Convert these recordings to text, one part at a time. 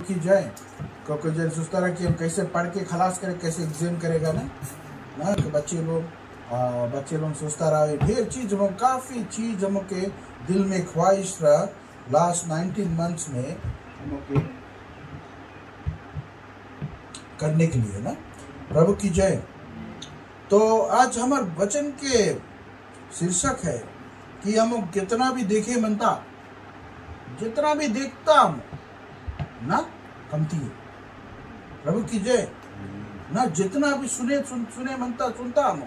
की जय। क्योंकि जब सोचता रहा कि हम कैसे पढ़ के खलास करें, कैसे एग्जाम करेगा ना तो बच्चे लोग सोचता रहा ढेर चीज हम काफ़ी चीज हम के दिल में ख्वाहिश रहा लास्ट 19 मंथ्स में हम के करने के लिए ना। प्रभु की जय। तो आज हमारे वचन के शीर्षक है कि हम कितना भी देखे मनता, जितना भी देखता हम ना कमती है। प्रभु की जय ना। जितना भी सुने मनता सुनता हम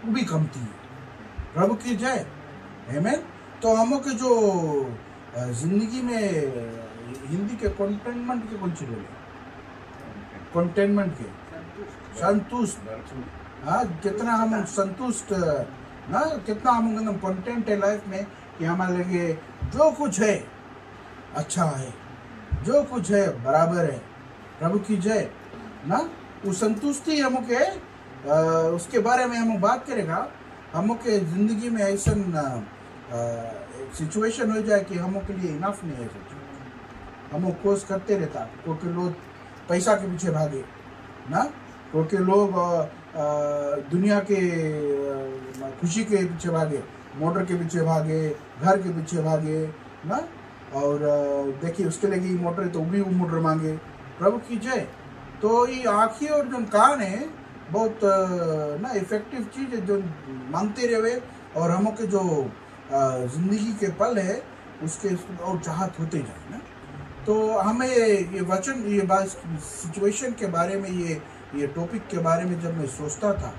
वो भी कमती है। प्रभु की जय। आमीन। तो हम के जो जिंदगी में हिंदी के कंटेनमेंट के कौन सी बोले, कंटेनमेंट के संतुष्ट। हाँ, कितना हम संतुष्ट ना, कितना हम एकदम कंटेंट है लाइफ में कि हमारे लगे जो कुछ है अच्छा है, जो कुछ है बराबर है। प्रभु की जय ना। वो संतुष्टि हम के उसके बारे में हम बात करेगा। हम के जिंदगी में ऐसा सिचुएशन हो जाए कि हम के लिए इनफ नहीं है, हम कोर्स करते रहता। क्योंकि लोग पैसा के पीछे भागे ना, क्योंकि लोग दुनिया के खुशी के पीछे भागे, मोटर के पीछे भागे, घर के पीछे भागे ना। और देखिए उसके लिए मोटर है तो भी वो मोटर मांगे। प्रभु की जय। तो ये आँखें और जो कान है बहुत ना इफेक्टिव चीज है जो मांगते रहे। और हम के जो जिंदगी के पल है उसके और चाहत होते जाए ना। तो हमें ये वचन, ये बात सिचुएशन के बारे में, ये टॉपिक के बारे में जब मैं सोचता था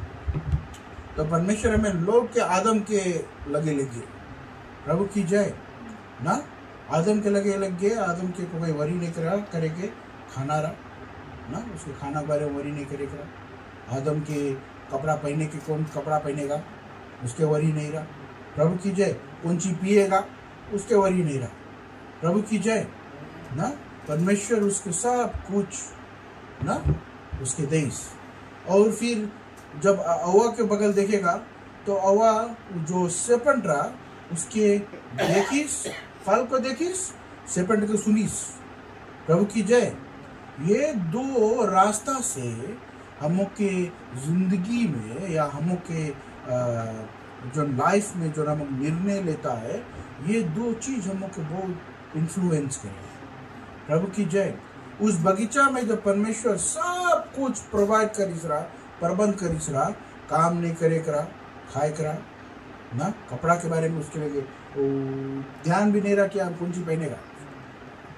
तो परमेश्वर हमें लोग के आदम के लगे लगे। प्रभु की जय ना। आदम के लगे लग गए। आदम के कोई वरी नहीं करेगे खाना रहा ना, उसके खाना बारे में वरी नहीं करेगा। आदम के कपड़ा पहने के कौन कपड़ा पहनेगा, उसके वरी नहीं रहा। प्रभु की जय। कौन चीज पिएगा, उसके वरी नहीं रहा। प्रभु की जय ना। परमेश्वर उसके सब कुछ ना उसके देश। और फिर जब अव्वा के बगल देखेगा तो अव्वा जो सेपंड रहा उसके देखिस, फल को देखिस, सेपंड को सुनिस। प्रभु की जय। ये दो रास्ता से हम के जिंदगी में या हम के जो लाइफ में जो हम निर्णय लेता है, ये दो चीज हम के बहुत इन्फ्लुएंस करे। प्रभु की जय। उस बगीचा में जब परमेश्वर सब कुछ प्रोवाइड करिस रहा, प्रबंध करिस रहा, काम नहीं करे करा, खाए करा ना, कपड़ा के बारे में उसके लिए ध्यान भी नहीं रहा कि आप कौन सी पहनेगा।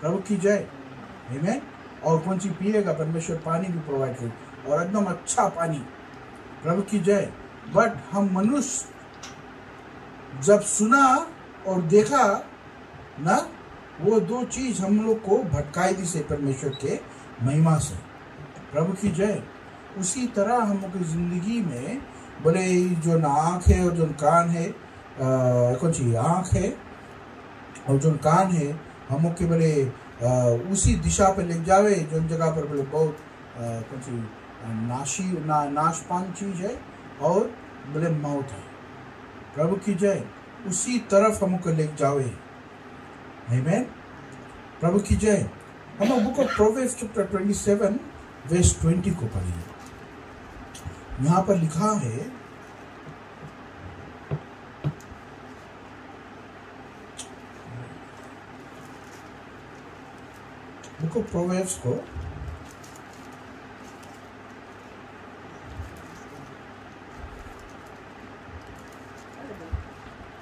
प्रभु की जय। आमीन। और कौन सी पिएगा, परमेश्वर पानी भी प्रोवाइड करे और एकदम अच्छा पानी। प्रभु की जय। बट हम मनुष्य जब सुना और देखा ना, वो दो चीज हम लोग को भटकाई दी से परमेश्वर के महिमा से। प्रभु की जय। उसी तरह हम लोग की जिंदगी में बोले जो आँख है और जो कान है, कौन सी आँख है और जो कान है हम लोग के बोले उसी दिशा पे ले जावे जो जगह पर बोले बहुत कौन सी नाशपान चीज है और बोले मौत है। प्रभु की जय। उसी तरफ हमको ले जावे। आमीन। प्रभु की जय। हम बुक ऑफ प्रोवेर्ब्स चैप्टर 27 वर्स 20 को पढ़िए। यहाँ पर लिखा है, बुक ऑफ प्रोवेर्ब्स को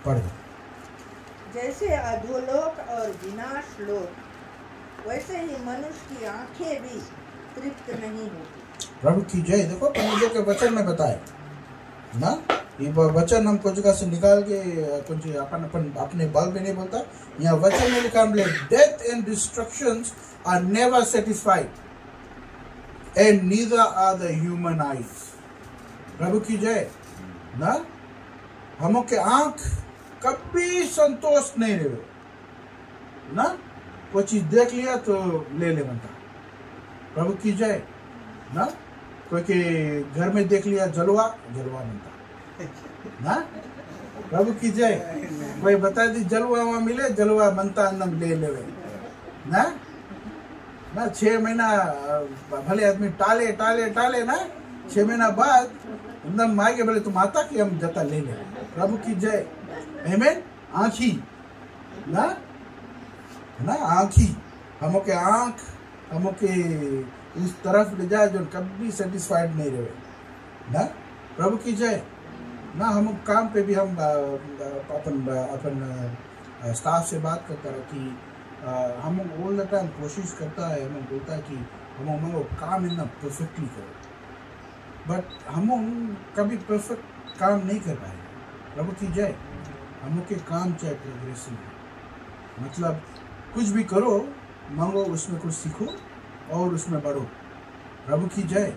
पढ़ दो। जैसे अधोलोक और विनाश लोक, वैसे ही मनुष्य की आंखें भी तृप्त नहीं होती। प्रभु की जय। देखो परमेश्वर के वचन में बताए ना, ये वचन हम कुछ जगह से निकाल के कुछ अपने बल में नहीं बोलता। यहाँ वचन में लिखा है, death and destructions are never satisfied and neither are the human eyes. प्रभु की जय ना। हम के आंख कभी संतोष नहीं रहे ना, कोई चीज देख लिया तो ले बनता। प्रभु की जय ना। कोई के घर में देख लिया जलवा बनता ना। प्रभु की जय। कोई बता दी जलवा वहां मिले, जलवा बनता एकदम ले ना। ना 6 महीना भले आदमी टाले टाले टाले ना 6 महीना बाद एकदम मांगे बोले तुम आता कि हम जता ले ले। प्रभु की जय। आमीन। आँखी ना ना आँखी हमो के आँख हमो के उस तरफ ले जाए जो कभी सेटिस्फाइड नहीं रहे ना। प्रभु की जय ना। हम काम पे भी हम अपन स्टाफ से बात करता रहे कि हम ऑल द टाइम कोशिश करता है, हम बोलता है कि हम काम इतना परफेक्टली करो, बट हम कभी परफेक्ट काम नहीं कर पाए। प्रभु की जय। हम के काम चाहे प्रोग्रेसिव है, मतलब कुछ भी करो मांगो उसमें कुछ सीखो और उसमें बढ़ो। प्रभु की जय।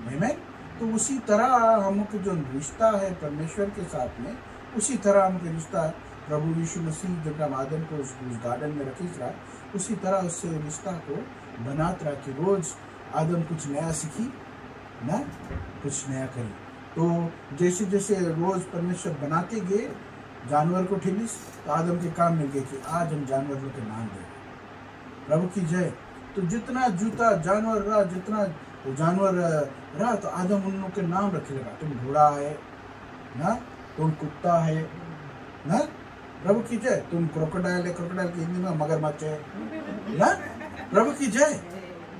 आमीन। तो उसी तरह हम के जो रिश्ता है परमेश्वर के साथ में, उसी तरह हम के रिश्ता प्रभु यीशु मसीह जब हम आदम को उस गार्डन में रखी रहा, उसी तरह उससे रिश्ता को बनाता रहा कि रोज आदम कुछ नया सीखी ना, कुछ नया करी। तो जैसे जैसे रोज परमेश्वर बनाते गए जानवर को ठेलिस, तो आदम के काम मिल गए कि आज हम जानवरों के नाम देंगे। प्रभु की जय। तो जितना जूता जानवर रहा, जितना जानवर रहा, तो आदम उन लोगों के नाम रखे लगा। तुम घोड़ा है ना, तुम कुत्ता है ना। प्रभु की जय। तुम क्रोकोडाइल है, क्रोकोडाइल की हिंदी में मगरमच्छ है ना। प्रभु की जय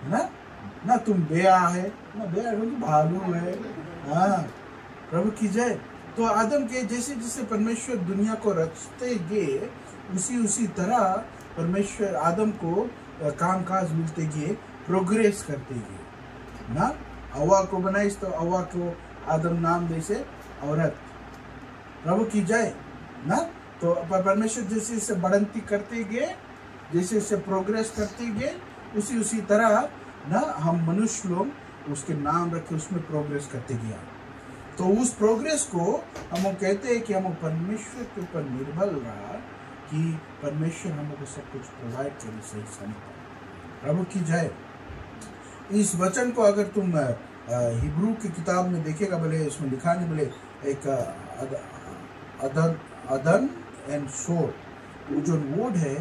ना। ना तुम बेया है ना, बेया भालू है। हाँ प्रभु की जय। तो आदम के जैसे जैसे परमेश्वर दुनिया को रचते गए, उसी तरह परमेश्वर आदम को कामकाज मिलते गए, प्रोग्रेस करते गए ना। हवा को बनाई तो हवा को आदम नाम दे से औरत। प्रभु की जय ना। तो परमेश्वर जैसे जैसे बढ़ंती करते गए, जैसे जैसे प्रोग्रेस करते गए, उसी तरह ना हम मनुष्य लोग उसके नाम रखे उसमें प्रोग्रेस करते गया। तो उस प्रोग्रेस को हम कहते हैं कि हम परमेश्वर के ऊपर निर्भर रहा कि परमेश्वर हमको सब कुछ प्रोवाइड करे सही समय। प्रभु की जय। इस वचन को अगर तुम हिब्रू की किताब में देखेगा, बोले इसमें लिखा नहीं, बोले एक अदन एंड सोर, वो जो वर्ड है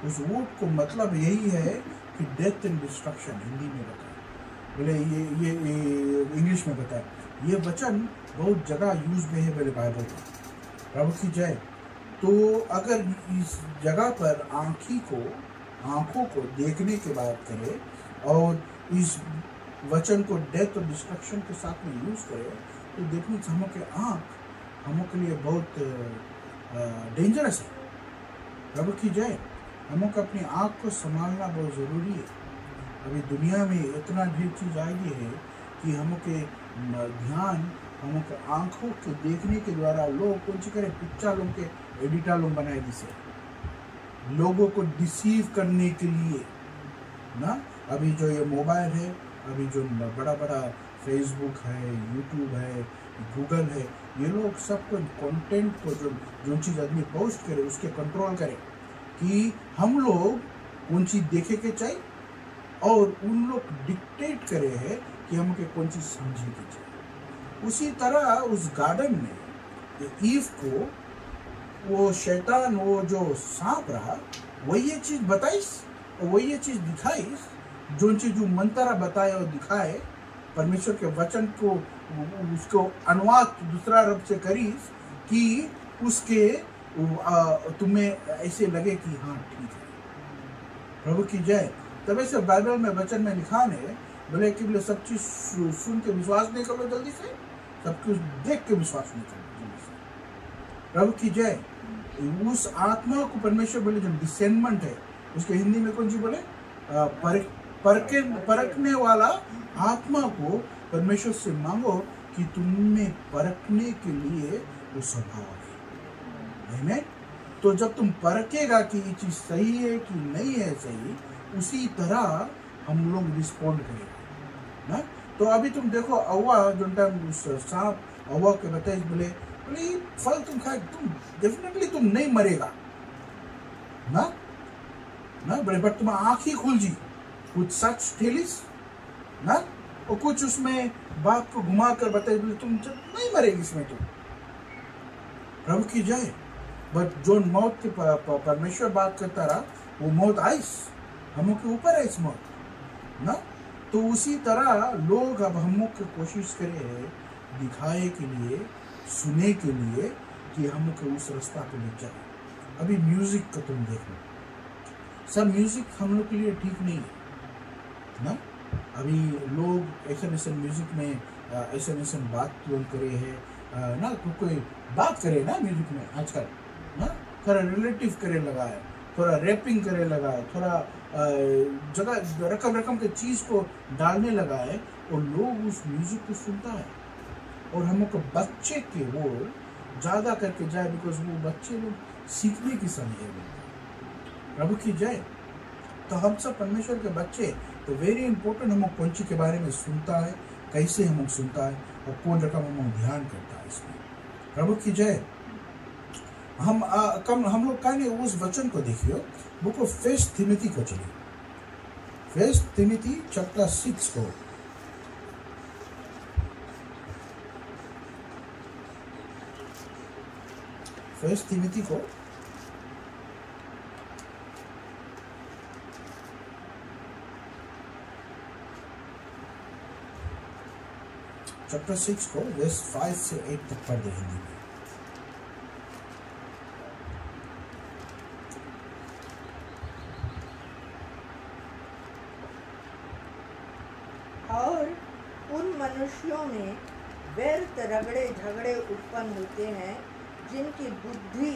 उस वर्ड को मतलब यही है कि डेथ एंड डिस्ट्रक्शन, हिंदी में बताया। बोले ये इंग्लिश में बताया। ये वचन बहुत जगह यूज में है बोले बाइबल में। प्रभु की जय। तो अगर इस जगह पर आंखों को देखने की बात करें और इस वचन को डेथ और डिस्ट्रक्शन के साथ में यूज करें, तो देखने से हम के लिए बहुत डेंजरस है। प्रभु की जय। हमको अपनी आँख को संभालना बहुत ज़रूरी है। अभी दुनिया में इतना ढेर चीज़ आ गई है कि हमके ध्यान हमके आँखों के देखने के द्वारा लोग कौन सी करे, पिक्चर लोग के एडिटर लोग बनाए जिसे लोगों को डिसीव करने के लिए ना। अभी जो ये मोबाइल है, अभी जो बड़ा बड़ा फेसबुक है, यूट्यूब है, गूगल है, ये लोग सबको कंटेंट को जो चीज़ आदमी पोस्ट करे उसके कंट्रोल करे कि हम लोग कौन चीज़ देखे के चाहिए, और उन लोग डिक्टेट करे है कि हमके कौन चीज़ समझे के चाहिए। उसी तरह उस गार्डन में ईव को वो शैतान, वो जो सांप रहा, वही ये चीज़ बताइस और वही ये चीज़ दिखाइस, जो चीज़ जो मंत्रा बताए और दिखाए, परमेश्वर के वचन को उसको अनुवाद दूसरा रब से करीस कि उसके तुम्हें ऐसे लगे कि हाँ ठीक है। प्रभु की जय। तब ऐसे बाइबल में वचन में लिखा है, बोले कि बोले सब चीज सुन के विश्वास नहीं करो जल्दी से, सब कुछ देख के विश्वास नहीं करो जल्दी से। प्रभु की जय। उस आत्मा को परमेश्वर बोले जो डिसेंटमेंट है, उसके हिंदी में कौन सी बोले, परखने वाला आत्मा को परमेश्वर से मांगो कि तुमने परखने के लिए वो स्वभाव है। तो जब तुम परखेगा कि ये चीज सही है कि नहीं है सही, उसी तरह हम लोग रिस्पॉन्ड करेंगे ना। तो अभी तुम देखो अव्वा जो टाइम सांप अव्वा के बताए, बोले फल तुम खाए, तुम डेफिनेटली तुम नहीं मरेगा ना बड़े, बट तुम आँख ही खुल जी, कुछ सच ठेलिस ना, और कुछ उसमें बात को घुमा कर बताए, बोले तुम नहीं मरेगी इसमें तुम। प्रभु की जय। बट जो मौत के परमेश्वर बात करता रहा, वो मौत आईस हम के ऊपर है, इस मौत ना। तो उसी तरह लोग अब हम लोग की कोशिश करे है दिखाए के लिए, सुने के लिए कि हम लोग उस रास्ता पे ले जाए। अभी म्यूजिक का तुम देख लो, सब म्यूजिक हम लोग के लिए ठीक नहीं है ना। अभी लोग ऐसे म्यूजिक में ऐसे बात लोग करे है ना, कोई बात करे ना म्यूजिक में आजकल ना, थोड़ा रिलेटिव करे लगा है, थोड़ा रैपिंग करे लगा है, थोड़ा जगह रकम के चीज को डालने लगा है, और लोग उस म्यूजिक को सुनता है। और हम लोग बच्चे के वो ज्यादा करके जाए, बिकॉज वो बच्चे लोग सीखने की समय है। प्रभु की जय। तो हम सब परमेश्वर के बच्चे, तो वेरी इंपॉर्टेंट हम लोग कौन चीज के बारे में सुनता है, कैसे हम लोग सुनता है, और कौन रकम हम लोग ध्यान करता है इसमें। प्रभु की जय। हम लोग कहने उस वचन को देखियो, बुक ऑफ फर्स्ट तिमोथी को चलिए, फर्स्ट तिमोथी चैप्टर 6 को। फर्स्ट तिमोथी को चैप्टर 6 को वर्स 5 से 8 तक पढ़ दे हिंदी में। और उन मनुष्यों में व्यर्थ रगड़े झगड़े उत्पन्न होते हैं, जिनकी बुद्धि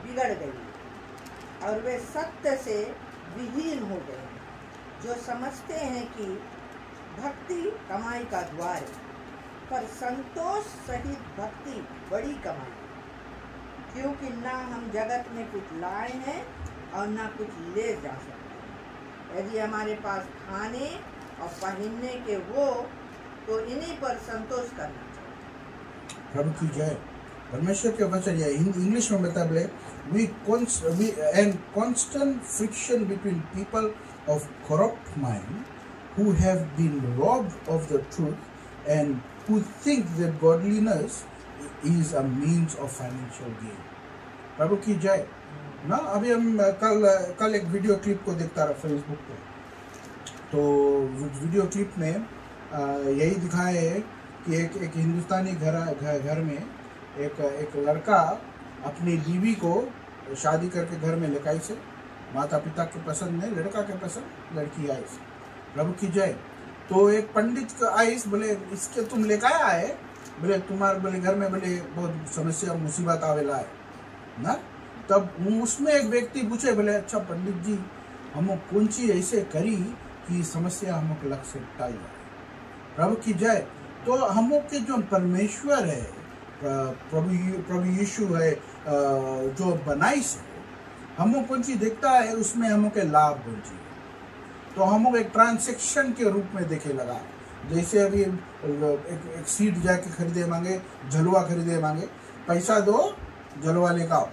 बिगड़ गई और वे सत्य से विहीन हो गए, जो समझते हैं कि भक्ति कमाई का द्वार है, पर संतोष सहित भक्ति बड़ी कमाई है, क्योंकि ना हम जगत में कुछ लाए हैं और ना कुछ ले जा सकते। यदि हमारे पास खाने और पहनने के हो तो इन्हीं पर संतोष करना चाहिए। प्रभु की जय। परमेश्वर के वचन या इंग्लिश में बता बोले, we and constant friction between people of corrupt mind who have been robbed of the truth and who think that godliness is a means of financial gain। प्रभु की जय ना। अभी हम कल एक वीडियो क्लिप को देखता रहा फेसबुक पे, तो वीडियो क्लिप में यही दिखाया है कि एक हिंदुस्तानी घर में एक लड़का अपनी बीवी को शादी करके घर में लेकर आई से, माता पिता के पसंद में, लड़का के पसंद लड़की आई से। प्रभु की जय। तो एक पंडित आई, बोले इसके तुम लेकर आया है, बोले तुम्हारे बोले घर में बोले बहुत समस्या मुसीबत आवेला है ना। तब उसमें एक व्यक्ति पूछे, बोले अच्छा पंडित जी, हम कौन चीज ऐसे करी कि समस्या हम लग से टाई जाए। प्रभु की जय। तो हम के जो परमेश्वर है, प्रभु यीशु है, जो बनाई से हम कौन चीज देखता है, उसमें हम के लाभ कौन चीज, तो हम एक ट्रांसेक्शन के रूप में देखे लगा। जैसे अभी एक सीट जाके खरीदे मांगे, झलुआ खरीदे मांगे, पैसा दो झलुआ लेकर आओ।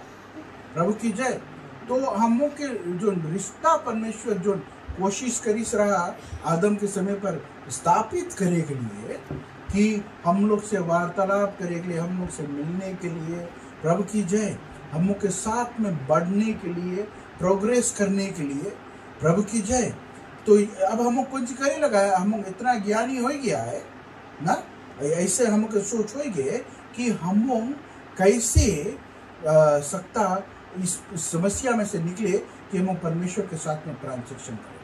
प्रभु की जय। तो हम के जो रिश्ता परमेश्वर जो कोशिश करीस रहा आदम के समय पर स्थापित करे के लिए, कि हम लोग से वार्तालाप करे के लिए, हम लोग से मिलने के लिए, प्रभु की जय, हम लोग के साथ में बढ़ने के लिए, प्रोग्रेस करने के लिए, प्रभु की जय। तो अब हम लोग कुछ करे लगा है, हम लोग इतना ज्ञानी हो गया है ना, ऐसे हम लोग सोच हो गए कि हम लोग कैसे सकता इस समस्या में से निकले कि हम परमेश्वर के साथ में ट्रांजेक्शन करें।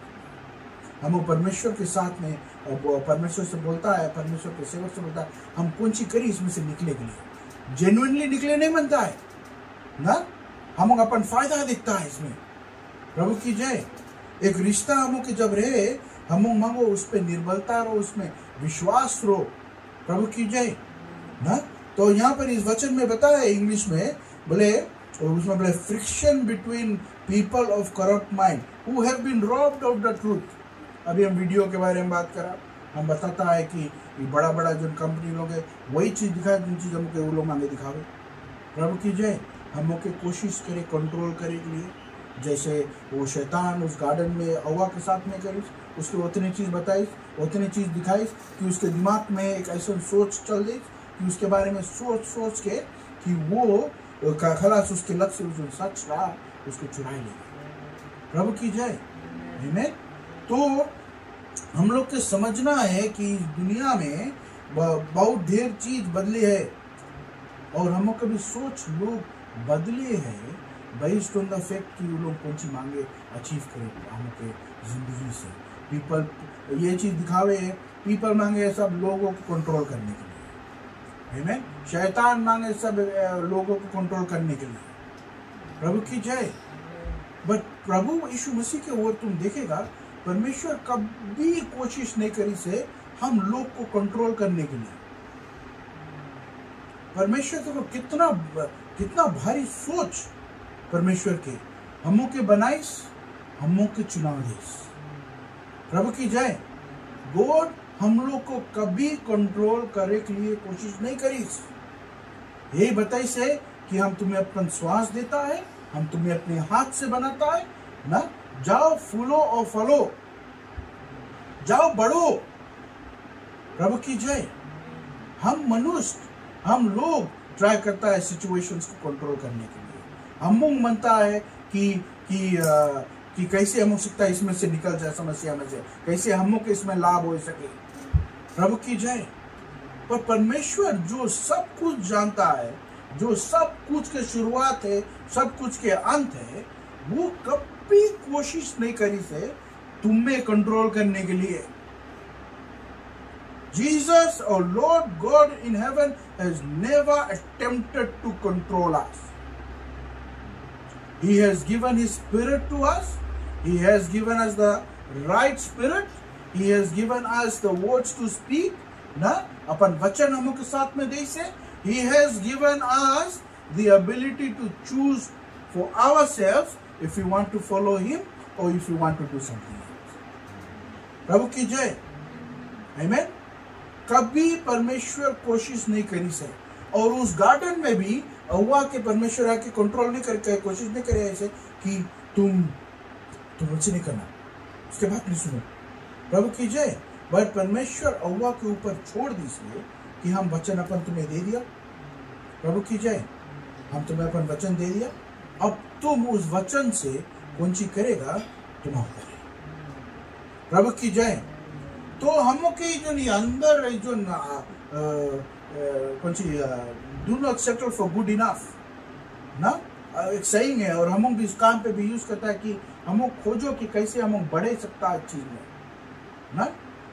हम परमेश्वर के साथ में, परमेश्वर से बोलता है, परमेश्वर के सेवक से बोलता है, हम कौन सी करी इसमें से निकले के लिए, जेन्युइनली निकले नहीं बनता है ना, हम अपन फायदा दिखता है इसमें। प्रभु की जय। एक रिश्ता हम के जब रहे, हम मांगो उस पर निर्बलता रहो, उसमें विश्वास रहो। प्रभु की जय ना। तो यहाँ पर इस वचन में बताया इंग्लिश में, बोले उसमें बोले friction between people of corrupt mind who have been robbed of the truth. अभी हम वीडियो के बारे में बात करा, हम बताता है कि बड़ा बड़ा जो कंपनी लोग है वही चीज दिखाए जिन चीज हमको वो लोग मांगे दिखावे। प्रभु की जय। हम के कोशिश करे कंट्रोल करे के लिए, जैसे वो शैतान उस गार्डन में हवा के साथ में करी, उसको उतनी चीज बताई, उतनी चीज दिखाई कि उसके दिमाग में एक ऐसा सोच चल गई कि उसके बारे में सोच के कि वो खलास उसके लक्ष्य जो सच रहा उसको चुरा लेगा। प्रभु की जय। आमीन। तो हम लोग को समझना है कि इस दुनिया में बहुत ढेर चीज बदली है और हम लोग कभी सोच लोग बदले हैं बेस्ड ऑन द फैक्ट कि वो लोग कौन सी मांगे अचीव करें हम लोग के जिंदगी से। पीपल ये चीज दिखावे है, पीपल मांगे सब लोगों को कंट्रोल करने के लिए, आमीन। शैतान मांगे सब लोगों को कंट्रोल करने के लिए। प्रभु की जय। बट प्रभु यीशु मसीह के ओर तुम देखेगा परमेश्वर कभी कोशिश नहीं करी से हम लोग को कंट्रोल करने के लिए। परमेश्वर को कितना भारी सोच परमेश्वर के हमों के बनाइस, हमों के चुनाव देस। प्रभु की जय। गॉड हम लोग को कभी कंट्रोल करे के लिए कोशिश नहीं करी। यही बताई से कि हम तुम्हें अपना श्वास देता है, हम तुम्हें अपने हाथ से बनाता है ना, जाओ फूलो और फलो, जाओ बढ़ो। प्रभु की जय। हम मनुष्य, हम लोग ट्राई करता है सिचुएशंस को कंट्रोल करने के लिए। हम मनता है कि कैसे हम हो सकता है इसमें से निकल जाए, समस्या में से कैसे हम को इसमें लाभ हो सके। प्रभु की जय। पर परमेश्वर जो सब कुछ जानता है, जो सब कुछ के शुरुआत है, सब कुछ के अंत है, वो कभी कोशिश नहीं करी से तुम्हें कंट्रोल करने के लिए। Jesus, our Lord God in heaven, has never attempted to control us. He has given His Spirit to us. He has given us the right spirit. He has given us the words to speak. ना अपन वचन हम के साथ में दे से He has given us the ability to choose for ourselves if we want to follow Him or if we want to do something else. प्रभु की जय। आमीन। कभी परमेश्वर कोशिश नहीं करी से। और उस गार्डन में भी हव्वा के परमेश्वर आके कंट्रोल नहीं करके कोशिश नहीं करे ऐसे कि तुम मुझसे नहीं करना, उसके बात नहीं सुनो। प्रभु की जय। बट परमेश्वर हव्वा के ऊपर छोड़ दी इसलिए कि हम वचन अपन तुम्हें दे दिया। प्रभु की जय। हम तुम्हें अपन वचन दे दिया, अब तुम उस वचन से कौन सी करेगा, तुम करे। प्रभु की जय। तो हम के जो अंदर जो कौन सी do not settle for good enough ना, एक सही है और हम भी इस काम पे भी यूज करता है कि हम खोजो कि कैसे हम बढ़े सकता है चीज में ना।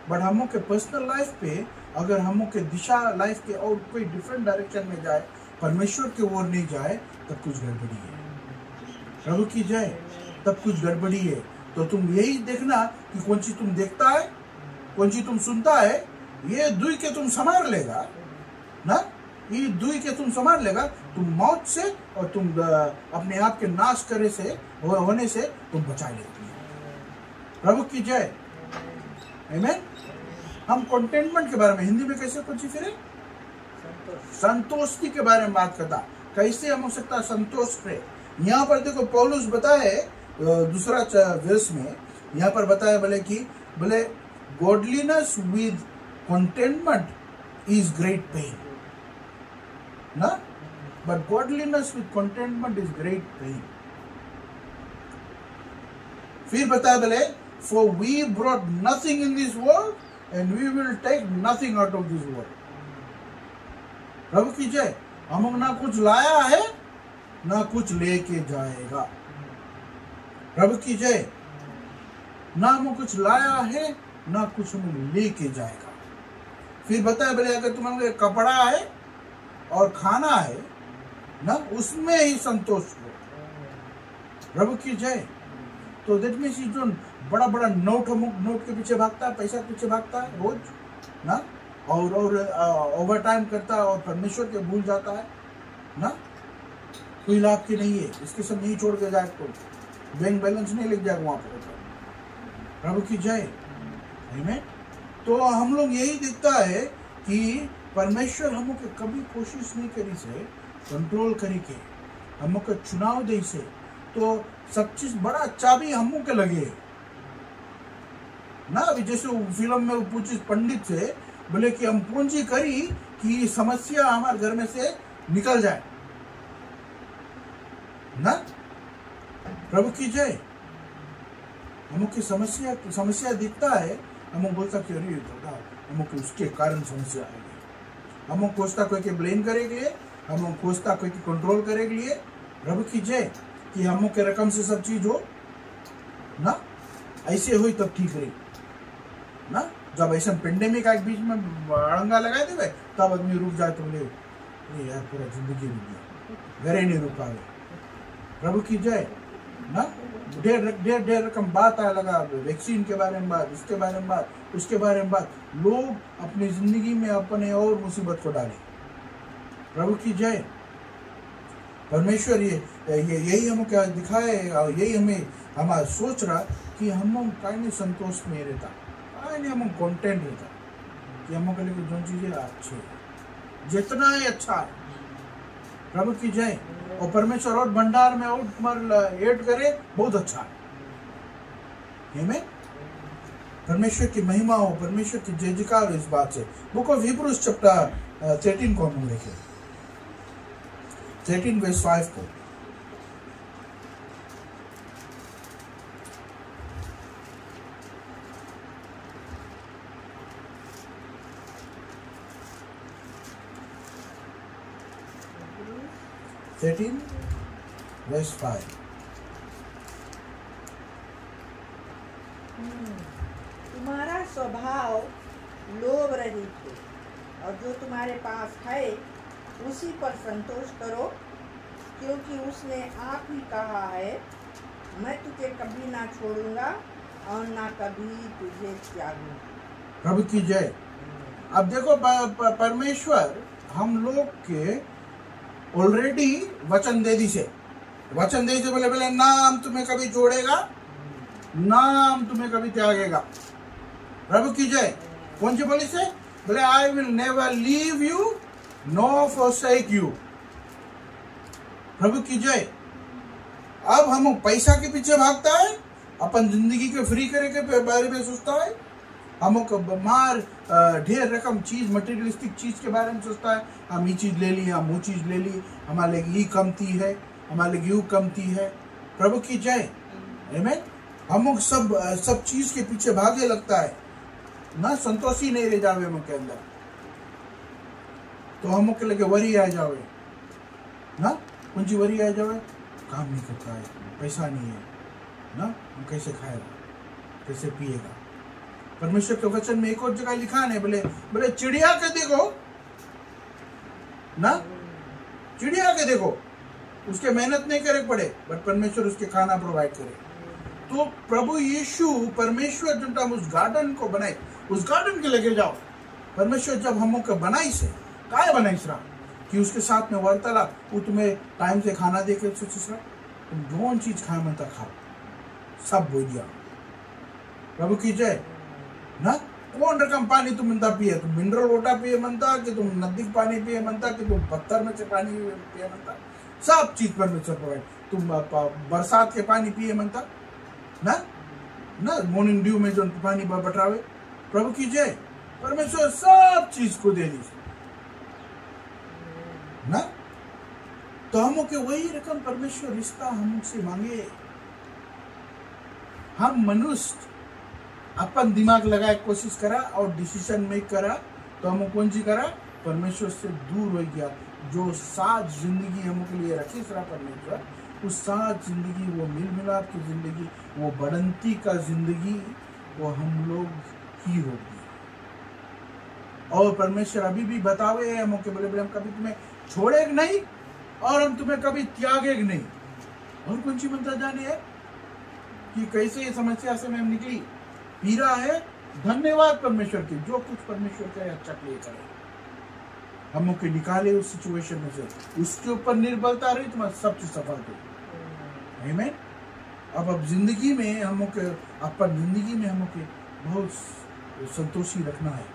बट हम के पर्सनल लाइफ पे अगर हम के दिशा लाइफ के और कोई डिफरेंट डायरेक्शन में जाए, परमेश्वर के ओर नहीं जाए, तब कुछ गड़बड़ी है। प्रभु की जय। तब कुछ गड़बड़ी है। तो तुम यही देखना कि कौन सी तुम देखता है, कौन सी तुम सुनता है, ये दुई के तुम संभाल लेगा ना, ये दुई के तुम संभाल लेगा। तुम मौत से और तुम अपने आप के नाश करे से होने से तुम बचा लेती है। प्रभु की जय। आमीन। हम कंटेनमेंट के बारे में हिंदी में कैसे कुछ फिर संतोषी के बारे में बात करता, कैसे हम हो सकता संतोष पे। यहाँ पर देखो पौलुस बताए दूसरा वर्स में, यहाँ पर बताया बोले godliness with contentment is great pain ना, but godliness with contentment is great pain। फिर बताया बोले for we brought nothing in this world and we will take nothing out of this world। प्रभु की जय। हम ना कुछ लाया है ना कुछ लेके जाएगा। प्रभु की जय। ना हम कुछ लाया है ना कुछ हम लेके जाएगा। फिर बताया बोले अगर तुम्हारे कपड़ा है और खाना है ना, उसमें ही संतोष हो। प्रभु की जय। तो दैट मीन्स जो बड़ा बड़ा नोट के पीछे भागता है, पैसा के पीछे भागता है रोज ना, और ओवर टाइम करता है और परमेश्वर के भूल जाता है ना, कोई लाभ की नहीं है। इसके सब नहीं छोड़ के जाए तो बैंक बैलेंस नहीं लिख जाएगा वहां पर। प्रभु की जय। आमीन। तो हम लोग यही दिखता है कि परमेश्वर हम के कभी कोशिश नहीं करी से कंट्रोल करी के, हम का चुनाव दे से। तो सब चीज बड़ा अच्छा भी हम के लगे ना। अभी जैसे फिल्म में वो पूछी पंडित से बोले कि हम पूंजी करी कि समस्या हमारे घर में से निकल जाए ना। प्रभु की जय। हम की समस्या दिखता है, हम बोलता कि अरे दादा हमको उसके कारण समस्या आ गई। हम खोजता कोई के ब्लेम करे के लिए, हम खोजता कोई के कंट्रोल करे के लिए। प्रभु की जय कि हम के रकम से सब चीज हो ना, ऐसे हुई तब ठीक रही ना। जब ऐसा पेंडेमिक के बीच में अड़ंगा लगाए थे तब आदमी रुक जाए तो बोले यार पूरा जिंदगी रुक गया, घरे नहीं रुक पाए। प्रभु की जय ना। ढेर रकम बात आया लगा, वैक्सीन के बारे में बात, इसके बारे में बात, उसके बारे में बात। लोग अपनी जिंदगी में अपने और मुसीबत को डाले। प्रभु की जय। परमेश्वर यही हमें क्या दिखाए और यही हमें हमारा सोच रहा कि हम कहीं नहीं संतोष में रहता, कहीं नहीं हम कंटेंट रहता कि हम के लिए जो चीजें अच्छी है, जितना ही अच्छा है। प्रभु की जय। और परमेश्वर और भंडार में और ऐड करे बहुत अच्छा है। आमीन। परमेश्वर की महिमा हो, परमेश्वर की जय जयकार हो इस बात से। बुक ऑफ हिब्रूज चैप्टर 13 को हम देखें, 13 verse 5 को। verse 5। तुम्हारा स्वभाव लोभ रहित है और जो तुम्हारे पास है उसी पर संतोष करो, क्योंकि उसने आप ही कहा है, मैं तुझे कभी ना छोड़ूंगा और ना कभी तुझे त्यागूंगा। प्रभु की जय। अब देखो परमेश्वर हम लोग के ऑलरेडी वचन दे दी से, वचन दे से बोले नाम तुम्हें कभी छोड़ेगा, नाम तुम्हें कभी त्यागेगा। प्रभु की जय। कौन सी बोली से? बोले I will never leave you know forsake you। प्रभु की जय। अब हम पैसा के पीछे भागता है, अपन जिंदगी के फ्री करे के बारे में सोचता है, हमको बीमार ढेर रकम चीज मटेरियलिस्टिक चीज के बारे में सोचता है। हम ये चीज ले ली, हम वो चीज ले ली, हमारे लिए ये कमती है, हमारे लिए यू कमती है। प्रभु की जय। आमीन। हम सब चीज के पीछे भागे लगता है ना, संतोषी नहीं रह जावे हम के अंदर, तो हम के लगे वरी आ जावे ना। कौन सी वरी आ जावे? काम नहीं करता है, पैसा नहीं है ना, हम कैसे खाएगा, कैसे पिएगा। परमेश्वर के वचन में एक और जगह लिखा है, बोले चिड़िया के देखो ना, चिड़िया के देखो, उसके मेहनत नहीं करे पड़े, बट परमेश्वर उसके खाना प्रोवाइड करे। तो प्रभु यीशु परमेश्वर जब हम उस गार्डन को बनाए, उस गार्डन के लेके जाओ। परमेश्वर जब हम को बनाई से काय बनाई रहा कि उसके साथ में वार्तालाप, वो तुम्हें टाइम से खाना दे के सोचिस रहा, तुम जो चीज खाए मनता खाओ, सब बोल दिया। प्रभु की जय ना। कौन रकम पानी तुम मनता पिए? तुम मिनरल वाटर पिए मनता कि तुम नदी पानी पिए मनता कि तुम पत्थर में से पानी पिए मनता? सब चीज परमेश्वर प्रोवाइड। तुम बरसात के पानी पिए मनता ना, मॉर्निंग ड्यू में जो पानी बटरावे। प्रभु की जय। परमेश्वर सब चीज को दे दी ना। तो हम के वही रकम परमेश्वर रिश्ता हमसे मांगे। हम मनुष्य अपन दिमाग लगाए कोशिश करा और डिसीजन मेक करा, तो हम कौन सी करा? परमेश्वर से दूर हो गया। जो साथ जिंदगी हम के लिए रखी सरा परमेश्वर, उस साथ जिंदगी, वो मिल मिलाप की जिंदगी, वो बढ़ंती का जिंदगी, वो हम लोग ही हो गए। और परमेश्वर अभी भी बतावे हम के बोले हम कभी तुम्हें छोड़ेगा नहीं और हम तुम्हें कभी त्यागेगा नहीं। और कौन सी मंत्र जाने है कि कैसे ये समस्या से हम निकली। पीरा है, धन्यवाद परमेश्वर की, जो कुछ परमेश्वर का अच्छा प्ले करे, हम के निकाले उस सिचुएशन में से, उसके ऊपर निर्भरता रही तो सब चीज सफल हो। आमीन। अब जिंदगी में हम के अपन जिंदगी में हम के बहुत संतोषी रखना है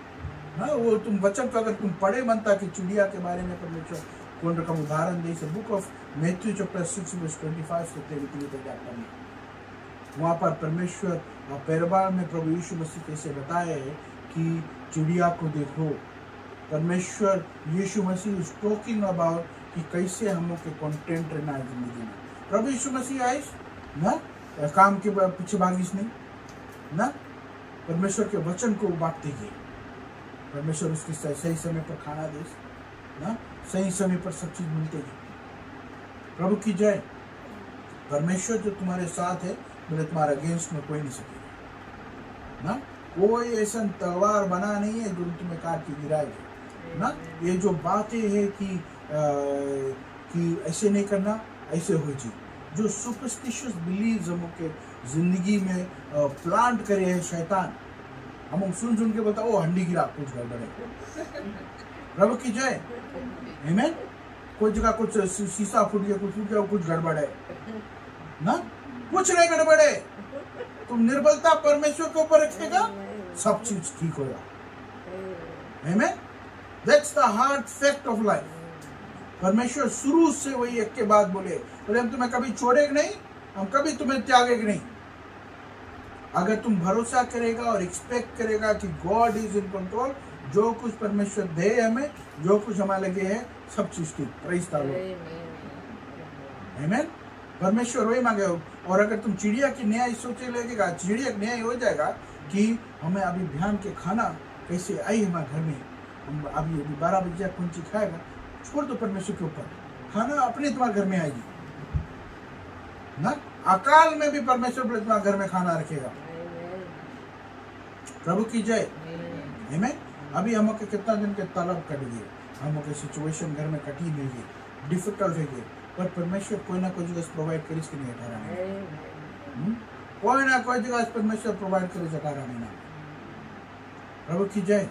ना। वो तुम वचन को अगर तुम पढ़े मनता कि चिड़िया के बारे में परमेश्वर कौन रकम उदाहरण दे से, book of Matthew chapter 6 verse 25 से 33 तक जाता है। वहाँ पर परमेश्वर पैरबार में प्रभु यीशु मसीह कैसे बताए कि चिड़िया को देखो। परमेश्वर यीशु मसीह इज टॉकिंग अबाउट कि कैसे हम लोग के कंटेंट रहना है जिंदगी में। प्रभु यीशु मसीह आए ना, काम के पीछे भागिस नहीं ना, परमेश्वर के वचन को बांटते गए। परमेश्वर उसके सही समय पर खाना दे ना, सही समय पर सब चीज मिलते गए। प्रभु की जय। परमेश्वर जो तुम्हारे साथ है, बोले तुम्हारे अगेंस्ट में कोई नहीं सकेगा ना। कोई ऐसा तलवार बना नहीं है जो तुम्हें काट के गिराएगा ना। ये जो बातें है कि ऐसे नहीं करना, ऐसे हो जी, जो सुपरस्टिशियस बिलीव्स हम के जिंदगी में प्लांट करे है शैतान, हम सुन के बताओ हंडी गिरा, कुछ गड़बड़ है। प्रभु की जय। आमीन। कोई जगह कुछ शीशा फूट गया, कुछ गड़बड़ है ना, कुछ नहीं गड़बड़ है। तुम निर्बलता परमेश्वर के ऊपर रखेगा, सब चीज ठीक होगा। आमीन। That's the hard fact of life. परमेश्वर शुरू से वही एक के बाद बोले हम तुम्हें कभी छोड़ेंगे नहीं, हम कभी तुम्हें त्यागेंगे नहीं। अगर तुम भरोसा करेगा और एक्सपेक्ट करेगा कि गॉड इज इन कंट्रोल, जो कुछ परमेश्वर दे हमें, जो कुछ हमारे लगे है, सब चीज ठीक। Praise the Lord. आमीन। परमेश्वर वही मांगे। और अगर तुम चिड़िया की न्याय सोचे लगेगा, चिड़िया का न्याय हो जाएगा कि हमें अभी बिहान के खाना कैसे आई हमारे घर में, हम अभी 12 बजे कौन चीज खाएगा, छोड़ दो परमेश्वर के ऊपर, खाना अपने तुम्हारे घर में आएगी ना। अकाल में भी परमेश्वर तुम्हारे घर में खाना रखेगा। प्रभु की जय। आमीन। अभी हम कितना दिन के तलब कट गए, हम सिचुएशन घर में कटी नहीं गई, डिफिकल्ट है गई, पर परमेश्वर कोई ना कोई जगह प्रोवाइड करी इसके नहीं हटा रहा, कोई ना कोई जगह परमेश्वर प्रोवाइड करे हटा रहा नहीं। प्रभु की जय।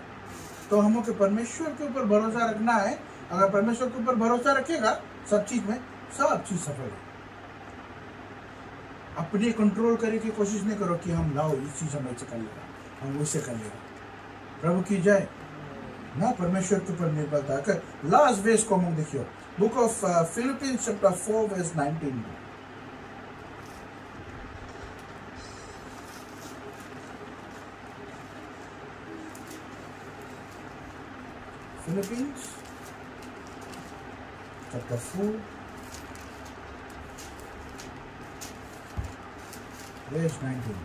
तो हम परमेश्वर के ऊपर भरोसा रखना है। अगर परमेश्वर के ऊपर भरोसा रखेगा, सब चीज में सब चीज सफल है। अपने कंट्रोल करने की कोशिश नहीं करो कि हम लाओ इस चीज हम ऐसे कर लेगा, हम वैसे कर लेगा। प्रभु की जय ना। परमेश्वर के ऊपर निर्भरता कर। लास्ट वेस को हम देखियो, book of Philippians chapter 4 verse 19। Philippians chapter 4 verse 19.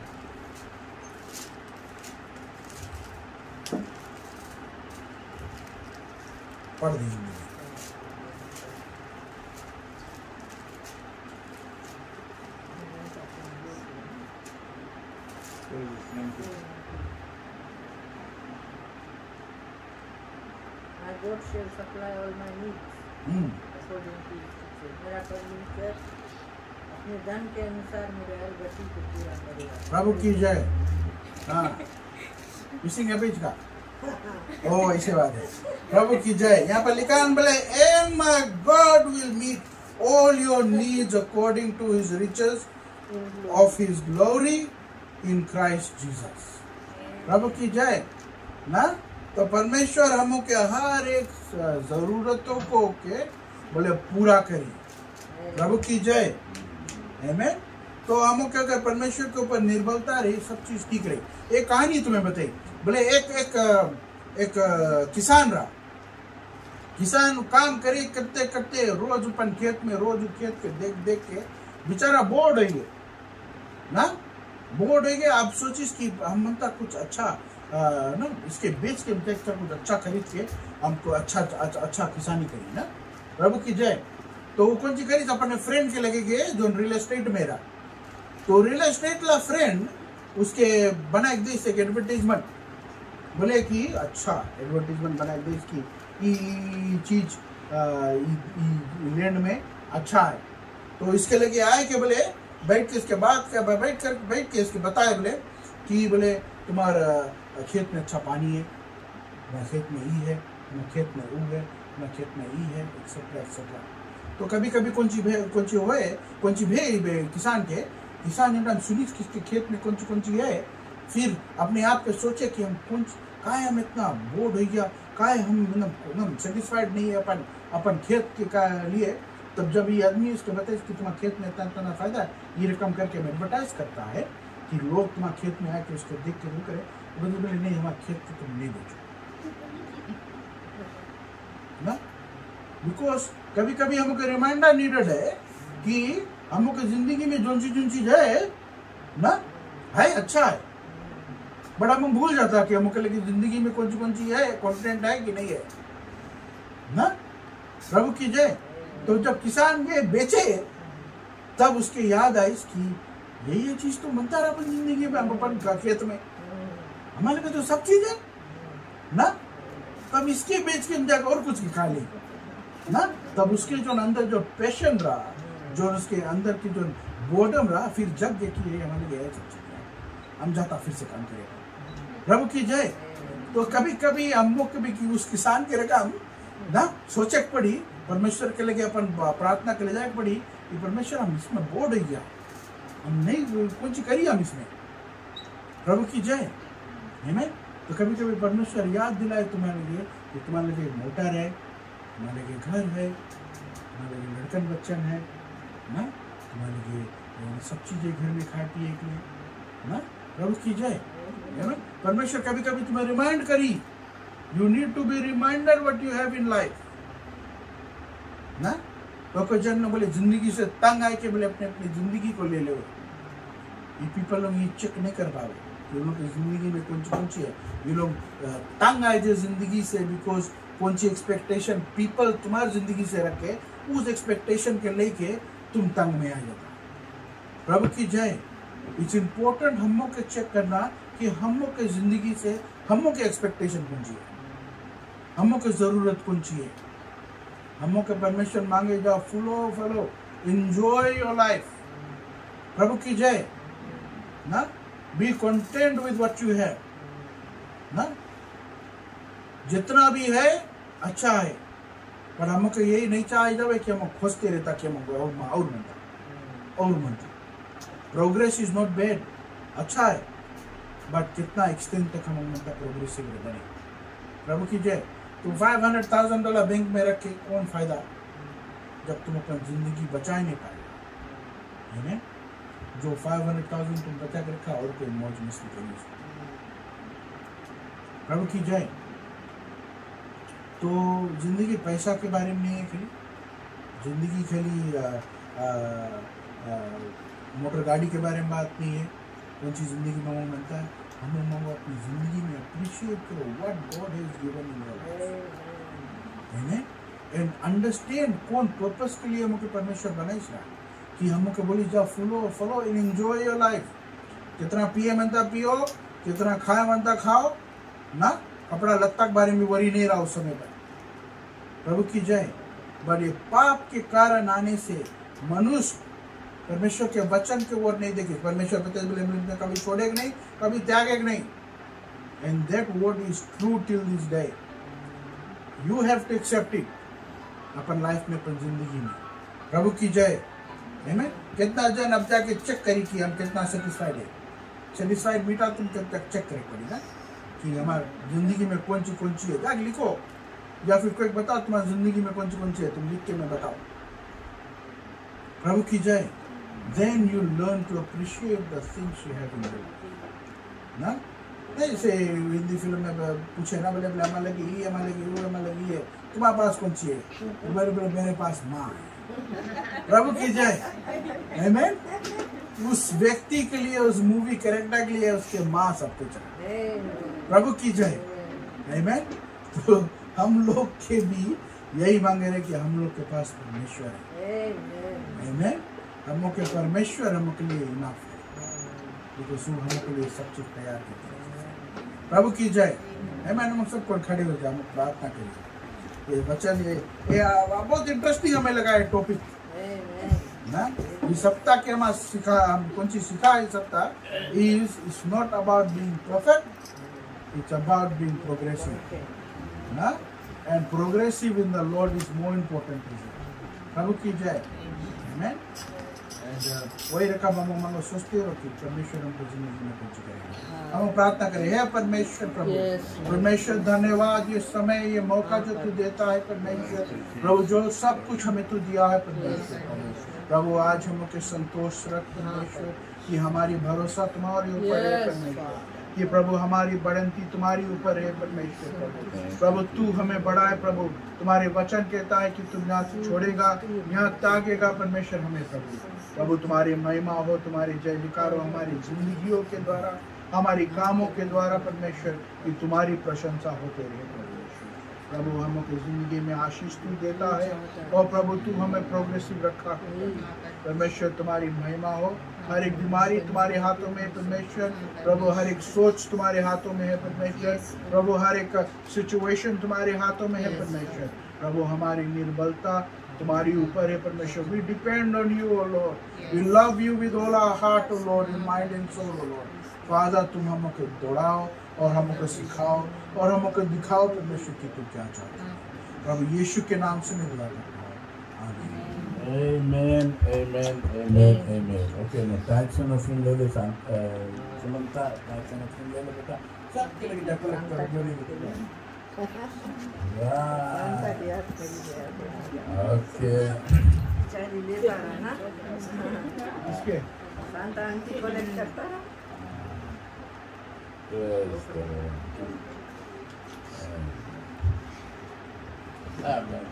पढ़ दीजिए। My God shall supply all my needs according to His riches. मेरा परमेश्वर अपने धन के अनुसार मेरे हर गति को पूरा करेगा। प्रभु की जय। हाँ, मिसिंग है बीच का। ओ ऐसे बात है। प्रभु की जय। यहाँ पर लिखा है बोले, and my God will meet all your needs according to His riches of His glory in Christ Jesus. प्रभु की जय ना। तो परमेश्वर हम के हर एक जरूरतों को के बोले पूरा करी। प्रभु की जय। आमीन। तो हम के अगर परमेश्वर के ऊपर निर्भरता रही, सब चीज ठीक रही। एक कहानी तुम्हें बताई, बोले एक किसान रहा। किसान काम करे करते करते रोज अपन खेत के देख के बेचारा बोर्ड हो गए ना, बोर्ड हो गए। आप सोचिस कि हम मनता कुछ अच्छा ना इसके बेच के कुछ अच्छा खरीद के हमको अच्छा किसानी करी ना। प्रभु की जय। तो वो कौन सी करी, अपने फ्रेंड के लगे गए जो रियल एस्टेट में रहा। तो रियल एस्टेट ला फ्रेंड उसके बना एक देश एक एडवर्टाइजमेंट, बोले कि अच्छा एडवर्टाइजमेंट बना एक देश की ये चीज लैंड में अच्छा है। तो इसके लगे आए कि बोले बैठ के इसके बाद बैठ के इसके बताए बोले कि बोले तुम्हारा खेत में अच्छा पानी है, तुम्हारे खेत में ई है, तुम्हारे खेत में ऊ है, तुम्हारे खेत में ई है, एक्सेट्रा एक्सेट्रा। तो कभी कभी कौन सी भे किसान एकदम सुनी किसके खेत में कौन सी है, फिर अपने आप पे सोचे कि हम काहे हम इतना बोर्ड हो गया, काहे हम सेटिस्फाइड नहीं है अपन खेत के का लिए। तब जब ये आदमी उसको बताए कि तुम्हारे खेत में इतना फायदा है, ये रकम करके एडवर्टाइज करता है कि लोग तुम्हारे खेत में आके उसको देख के करें, बोले नहीं हमारे खेत को तुम नहीं बेचो ना। बिकॉज कभी कभी हमको रिमाइंडर नीडेड है कि हमको जिंदगी में जो चीज है ना है अच्छा है बट हम भूल जाता कि हम की जिंदगी में कौन सी है, कंटेंट है कि नहीं है ना। प्रभु की जय। तो जब किसान ये बेचे तब उसके याद आई कि यही चीज तो बनता रहा अपन जिंदगी में, हम अपन खेत में हमारे में तो सब चीज है ना, तब इसके बेच के जाकर और कुछ खा ले ना। तब उसके जो अंदर जो पैशन रहा, जो उसके अंदर की जो बोर्डम रहा, फिर जब देखिए हमारे लिए सब चीज है, हम जाता फिर से काम करेगा। प्रभु की जय। तो कभी कभी हम कभी की उस किसान के रकम ना सोचे पड़ी, परमेश्वर के लिए अपन प्रार्थना के लिए जाए पड़ी कि परमेश्वर हम इसमें बोर्ड हो गया, हम नहीं कुछ करिए हम इसमें। प्रभु की जय। है। तो कभी कभी परमेश्वर याद दिलाए तुम्हारे लिए कि तुम्हारे लिए मोटर है, तुम्हारे लिए घर है, तुम्हारे लिए लड़कन बच्चन है ना, तुम्हारे लिए सब चीजें घर में खाए पिए के लिए ना। प्रभु की जय। है ना। परमेश्वर कभी कभी तुम्हें रिमाइंड करी, you need to be reminder what you have in life ना। तो कोई जन बोले जिंदगी से तंग आए के बोले अपने अपनी जिंदगी को ले लो, ये पीपल लोग ये चेक नहीं कर पाए कि उन लोग की जिंदगी में कौन सी है। ये लोग तंग आए थे जिंदगी से बिकॉज कौन सी एक्सपेक्टेशन पीपल तुम्हारी जिंदगी से रखे, उस एक्सपेक्टेशन के लेके तुम तंग में आ जाता। प्रभु की जय। इट्स इम्पोर्टेंट हम लोग के चेक करना कि हम लोग के जिंदगी से हम लोग के एक्सपेक्टेशन कौन सी है, हम लोग की जरूरत कौन सी है। हम लोग के परमेश्वर मांगे जाओ फॉलो एंजॉय योर लाइफ। प्रभु की जय ना। B content with what you have ना। जितना भी है अच्छा है, पर हमको यही नहीं चाहिए जाए कि हम खोजते रहता कि हम और मनता। प्रोग्रेस इज नॉट बैड, अच्छा है, बट कितना एक्सटेंड तक हम मनता प्रोग्रेसिव बने। प्रभु की जय। तुम $500,000 बैंक में रख के कौन फायदा जब तुम अपनी जिंदगी बचा नहीं पाएगा। है जो 500,000 तुम बचा के रखा और कोई मौज मस्ती करिए। प्रभु की जय। तो जिंदगी पैसा के बारे में नहीं है खाली, जिंदगी खाली मोटर गाड़ी के बारे में बात नहीं है। कौन सी जिंदगी में वो मिलता है, हम लोग अपनी जिंदगी में अप्रिशिएट करो what God has given in your life and understand कौन पर्पस के लिए हमको परमेश्वर बनाई है कि हमको बोली जाओ follow and enjoy your life. कितना पिए मनता पियो, कितना खाए मनता खाओ ना। कपड़ा लत्ता के बारे में वरी नहीं रहा उस समय पर। प्रभु की जय। बड़े पाप के कारण आने से मनुष्य परमेश्वर के वचन के ओर नहीं देखे। परमेश्वर बोले कभी छोड़ेगा नहीं, कभी त्यागेगा नहीं। And that word is true till this day. You have to accept it अपन लाइफ में, अपन जिंदगी में। प्रभु की जय। है। कितना जन अब जाके चेक करी कि हम कितना सेटिस्फाइड है। सेटिस्फाइड मीटा तुम कब तक चेक करे पड़ी ना कि हमारी जिंदगी में कौन सी है। जाके लिखो, या फिर कोई बताओ तुम्हारी जिंदगी में कौन सी है, तुम लिख के मैं बताओ। प्रभु की जय। Then you learn to appreciate the things you have in your life ना। जैसे हिंदी फिल्म में पूछे ना, बोले हमारे लगी ये, हमारे लगी वो, हमारे लगी है, तुम्हारे पास कौन सी है। मेरे पास माँ है। प्रभु की जय। आमीन। उस व्यक्ति के लिए, उस मूवी कैरेक्टर के लिए उसके माँ सब कुछ है। प्रभु की जय। आमीन। तो हम लोग के भी यही मांगे रहे कि हम लोग के पास परमेश्वर है। आमीन। हम लोग के परमेश्वर हम के लिए इनाफ है, बिकॉज़ हम लोग के लिए सब चीज तैयार करते हैं। प्रभु की जय। आमीन। हम सबको खड़े हो जाए, हम प्रार्थना करें। ये वचन ये बहुत इंटरेस्टिंग हमें लगा है टॉपिक ना। ये सप्ताह के हमारा सीखा, हम कौन सी सीखा है सप्ताह is not about being perfect, it's about being progressive ना। And progressive in the Lord is more important. प्रभु की जय। आमीन। वही रखा हम सोचते हो कि परमेश्वर हमको जिंदगी में कुछ करेगा। हम प्रार्थना करें, हे परमेश्वर प्रभु। परमेश्वर धन्यवाद ये समय, ये मौका जो तू देता है परमेश्वर प्रभु, जो सब कुछ हमें तू दिया है परमेश्वर प्रभु। आज हम लोग संतोष रख परमेश्वर कि हमारी भरोसा तुम्हारे ऊपर है परमेश्वर। ये प्रभु हमारी बढ़ंती तुम्हारी ऊपर है परमेश्वर प्रभु। तू हमें बढ़ाए प्रभु। तुम्हारे वचन कहता है कि तुम यहाँ से छोड़ेगा, यहाँ ताकेगा परमेश्वर हमें प्रभु। प्रभु तुम्हारी महिमा हो, तुम्हारी जय जयकार हो हमारी जिंदगियों के द्वारा हमारी कामों के द्वारा परमेश्वर कि तुम्हारी प्रशंसा होते रहे परमेश्वर। प्रभु हम अपनी जिंदगी में आशीष तू देता है और प्रभु तू हमें प्रोग्रेसिव रखा है परमेश्वर। तुम्हारी महिमा हो। हर एक बीमारी तुम्हारे हाथों में है परमेश्वर। प्रभु हर एक सोच तुम्हारे हाथों में है परमेश्वर। प्रभु हर एक सिचुएशन तुम्हारे हाथों में है परमेश्वर। प्रभु हमारी निर्बलता तुम्हारी ऊपर है परमेश्वर। We depend on you O lord. We love you with all our heart O lord, in mind and soul O lord. Father तुम हमको दौड़ाओ और हमको सिखाओ और हमको दिखाओ परमेश्वर कि तू क्या चाहता है। प्रभु यीशु के नाम से मैं दुआ करता हूँ, आमीन। Amen, amen, amen, amen. Okay, now thanks and offering lele Samantha, thanks and offering lele beta. सबके लिए जब तक कर जोड़ी बेटा. Okay. चाय लेता रहा ना. इसके. सांता आंटी कलेक्ट करता रहा. Yes, amen.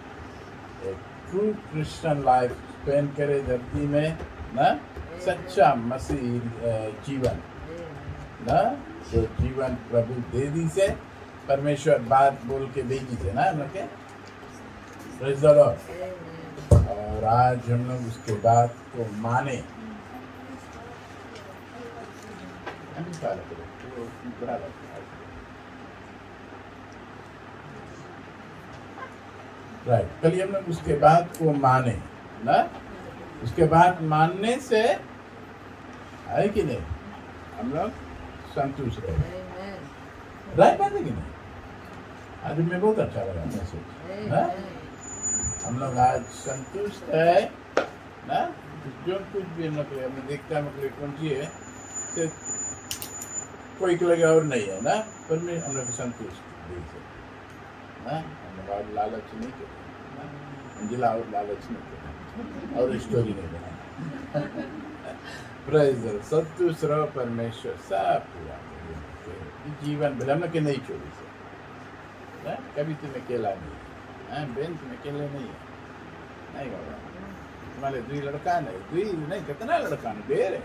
True Christian life spend करे धरती में ना, सच्चा मसीह जीवन ना, जो जीवन प्रभु दे दी से परमेश्वर बात बोल के भेजी थे ना हम के। Praise the Lord. और आज हम लोग उसके बात को माने। राइट, कल हम लोग उसके बाद को माने ना, उसके बाद मानने से है कि नहीं हम लोग संतुष्ट रहे। राइट बात है कि नहीं? आज में बहुत अच्छा लगा मैसेज ना। हम लोग आज संतुष्ट है ना, जो कुछ भी हम लोग हमें देखता है मतलब कौन सी है से कोई के लगे और नहीं है ना, पर मैं हम लोग संतुष्ट ना। और लालच नहीं करना, मंजिला और लालच नहीं करना और स्टोरी नहीं बनाना। प्रेज़ द संतुष्ट रहो परमेश्वर सब पूरा करेगा। जीवन भले के नहीं छोड़ी से कभी तुम अकेला नहीं, बहन तुम अकेले नहीं है, नहीं बाबा तुम्हारे दुई लड़का नहीं कितना लड़का नहीं ढेर है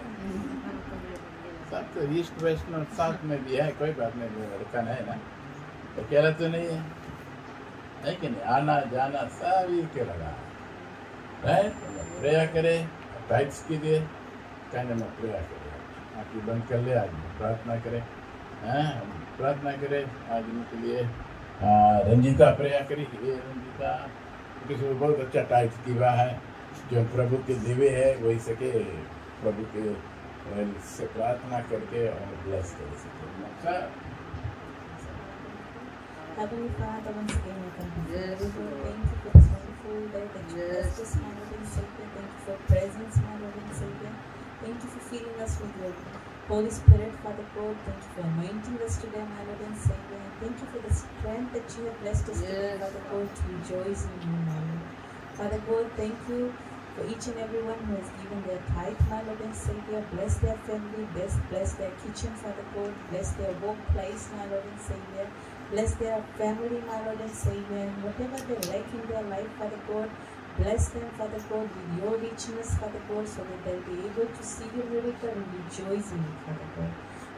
सब तो ईस्ट वेस्ट नॉर्थ साउथ में भी है, कोई बात नहीं लड़का नहीं ना, अकेला तो नहीं है कि नहीं? आना जाना सभी के लगा है। प्रेयर करे टाइट्स के लिए कहने में प्रेयर करे, आँखें बंद कर ले, आज प्रार्थना करें प्रार्थना करें आज उनके लिए। रंजीता प्रेयर करी, ये रंजीता किसी बहुत अच्छा टाइट्स दिवा है जो प्रभु के दिवे है, वही सके प्रभु के से प्रार्थना करके और ब्लेस कर सके। Heavenly Father, once again we come before you. Thank you for this wonderful day that you blessed us, my Lord and Savior. Thank you for your presence, my Lord and Savior. Thank you for filling us with your Holy Spirit, Father God. Thank you for anointing us today, my Lord and Savior. Thank you for the strength that you have blessed us today, Father God, to rejoice in you, my Lord. Father God, thank you for each and everyone who has given their tithe, my Lord and Savior. Bless their family, bless their kitchen, Father God. Bless their workplace, my Lord and Savior. Bless their family, my Lord and Savior. And whatever they lack in their life, Father God, bless them, Father God, with your richness, Father God, so that they'll be able to see your miracle and rejoice in it, Father God.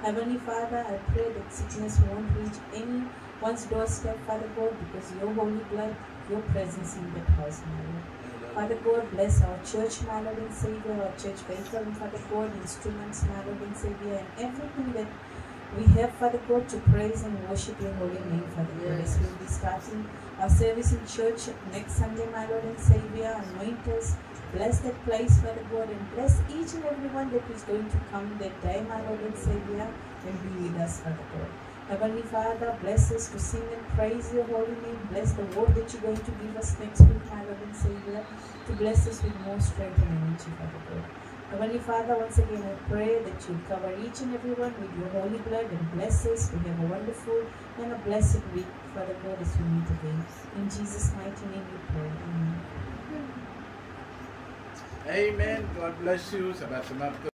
Heavenly Father, I pray that sickness won't reach anyone's doorstep, Father God, because your holy blood, your presence in that house, my Lord. Father God, bless our church, my Lord and Savior, our church vehicle, and Father God, instruments, my Lord and Savior, and everything that we have, Father God, to praise and worship your holy name, Father God. As we'll be starting our service in church next Sunday, my Lord and Savior, anoint us, bless that place, Father God, and bless each and everyone that is going to come that day, my Lord and Savior, and be with us, Father God. Heavenly Father, bless us to sing and praise your holy name. Bless the word that you're going to give us next week, my Lord and Savior, to bless us with more strength and energy, Father God. Heavenly Father, once again I pray that you cover each and everyone with your holy blood and bless us to have a wonderful and a blessed week, Father God, as we meet again. In Jesus' mighty name we pray. Amen. Amen. God bless you. Sabat